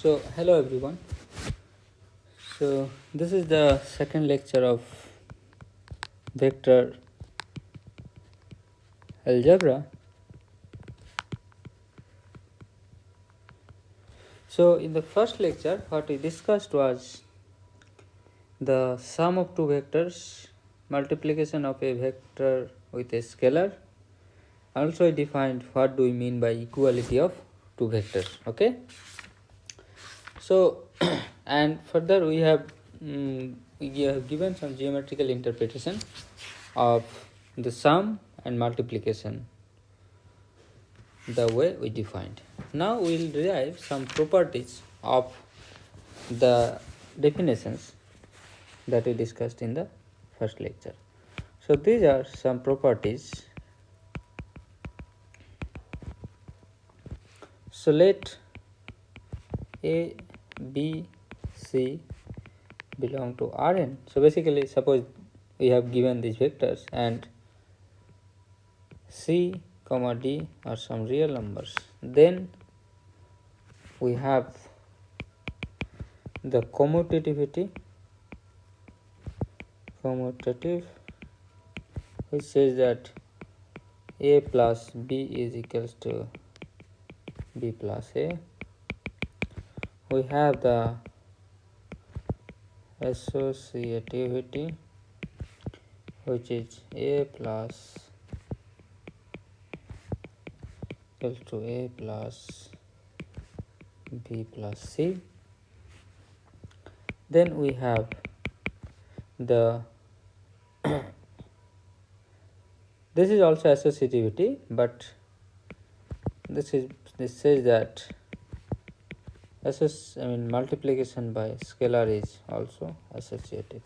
Hello everyone. This is the second lecture of vector algebra. In the first lecture, what we discussed was the sum of two vectors, multiplication of a vector with a scalar. Also, we defined what do we mean by equality of two vectors. Okay. So, and further we have given some geometrical interpretation of the sum and multiplication the way we defined. Now we will derive some properties of the definitions that we discussed in the first lecture. So these are some properties. So let A, B, C belong to Rn. So basically, suppose we have given these vectors and C, D are some real numbers. Then we have the commutative, which says that A plus B is equals to B plus A. We have the associativity, which is A plus equals to A plus B plus C. Then we have the this is also associativity, but this says that multiplication by scalar is also associative.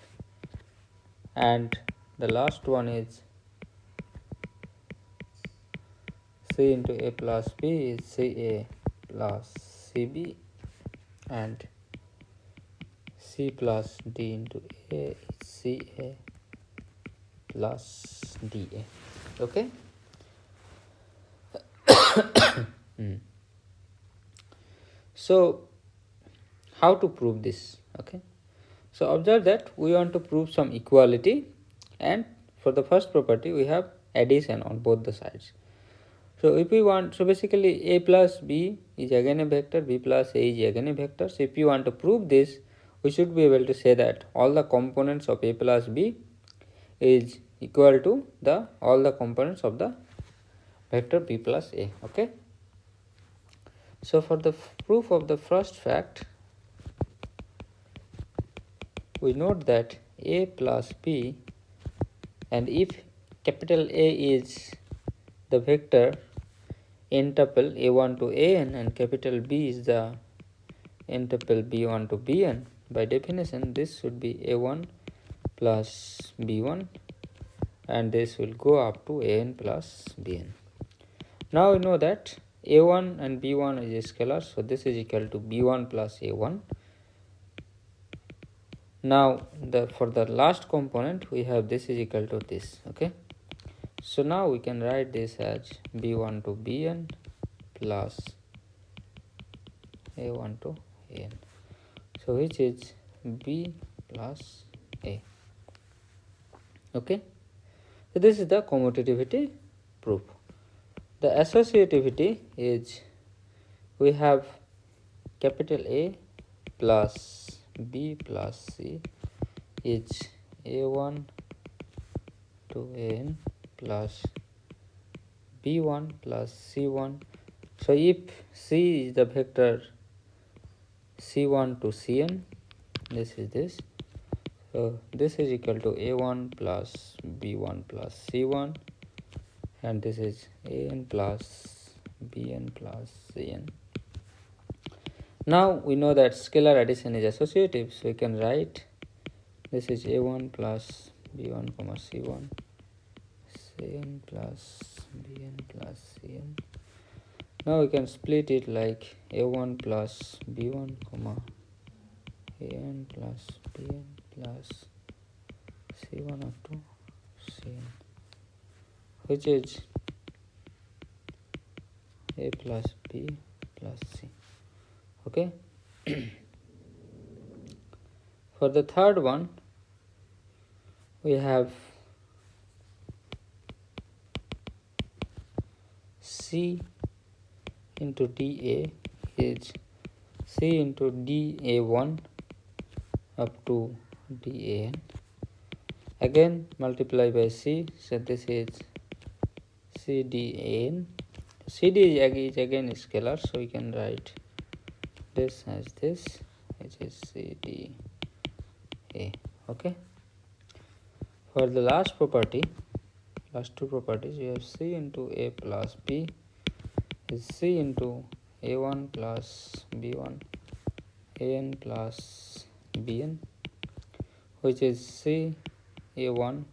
And the last one is C into A plus B is CA plus CB, and C plus D into A is CA plus DA. Okay. So how to prove this? Okay. So observe that we want to prove some equality, and for the first property we have addition on both the sides. So if we want, so basically A plus B is again a vector, B plus A is again a vector. So if you want to prove this, we should be able to say that all the components of A plus B is equal to all the components of the vector B plus A. Okay. So for the proof of the first fact, we note that A plus B, and if capital A is the vector n tuple A1 to An and capital B is the n tuple B1 to Bn, by definition this should be A1 plus B1, and this will go up to An plus Bn. Now we know that A1 and B1 is a scalar, so this is equal to B1 plus A1. Now for the last component we have this is equal to this. Okay. So now we can write this as B1 to Bn plus A1 to An. So which is B plus A. Okay. So this is the commutativity proof. The associativity is we have capital A plus B plus C is A1 to An plus B1 plus C1. So if C is the vector C1 to Cn, this is this. So this is equal to A1 plus B1 plus C1, and this is An plus Bn plus Cn. Now we know that scalar addition is associative, so we can write this is A1 plus B1 comma C1, Cn plus Bn plus Cn. Now we can split it like A1 plus B1 comma An plus Bn plus C1 up to Cn, which is A plus B plus C. Okay. For the third one, we have C into dA is C into dA1 up to dAn. Again multiply by C, so this is CDAn. CD is again scalar, so we can write this as this, which is CDA. Okay. For the last property, last two properties, we have C into A plus B is C into A1 plus B1 An plus Bn, which is C A1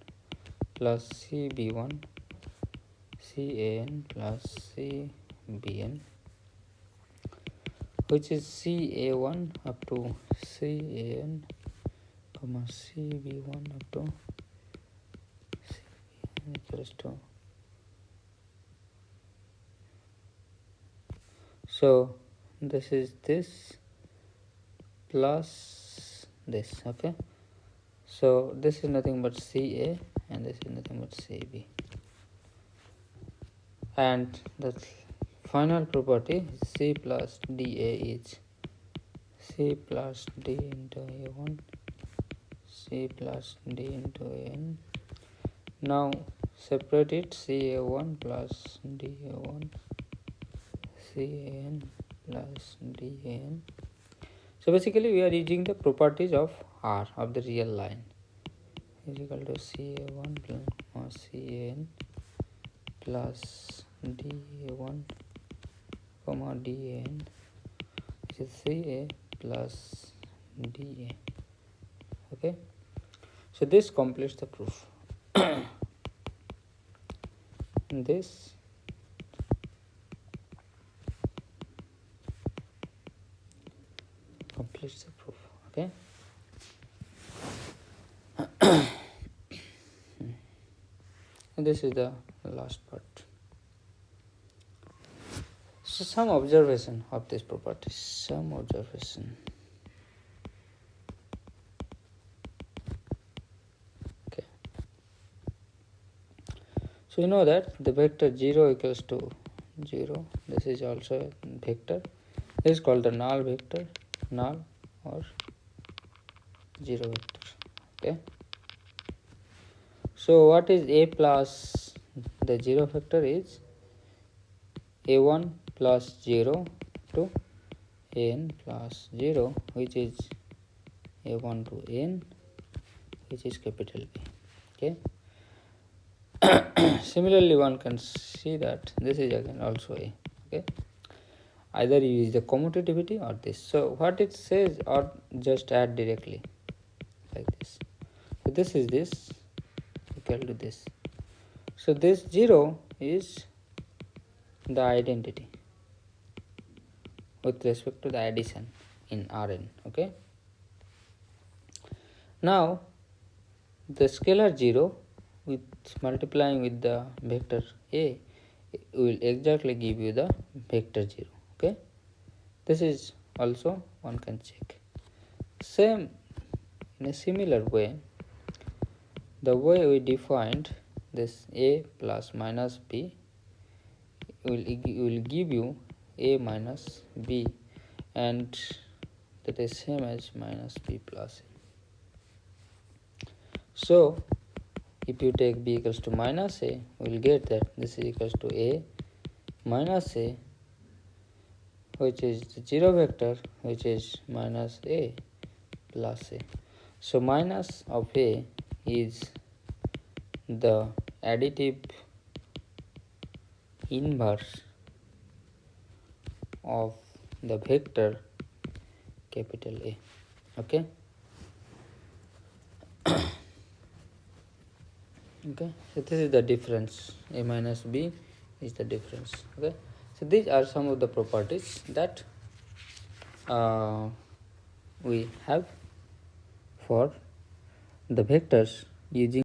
plus C B1 C An plus C Bn, which is C A1 up to C An comma C B1 up to C Bn equals to. So this is this plus this. Okay, so this is nothing but CA and this is nothing but CB, and the final property is C plus dA is C plus D into A1 C plus D into An. Now separate it, CA1 plus DA1 CAN plus DAN. So basically we are using the properties of R, of the real line, is equal to CA1 plus CAN plus DA1 comma DAN, which is CA plus DA. Okay, so this completes the proof. This completes the proof. Okay. And this is the last part. So some observation of this property. Some observation. Okay. So you know that the vector 0 equals to 0. This is also a vector. This is called the null vector, null or 0 vector. Okay. So what is A plus the 0 vector is A1 plus 0 to An plus 0, which is A1 to N, which is capital B. Okay. Similarly, one can see that this is again also A. Okay. Either you use the commutativity or this. So what it says, or just add directly like this. So this is this equal to this. So this 0 is the identity with respect to the addition in Rn. Okay. Now the scalar 0 with multiplying with the vector A will exactly give you the vector 0. Okay. This is also one can check. Same in a similar way, the way we defined this A plus minus B will give you A minus B, and that is same as minus B plus A. So if you take B equals to minus A, we will get that this is equals to A minus A, which is the 0 vector, which is minus A plus A. So minus of A is the additive inverse of the vector capital A. Okay. Okay, so this is the difference. A minus B is the difference. Okay, so these are some of the properties that we have for the vectors using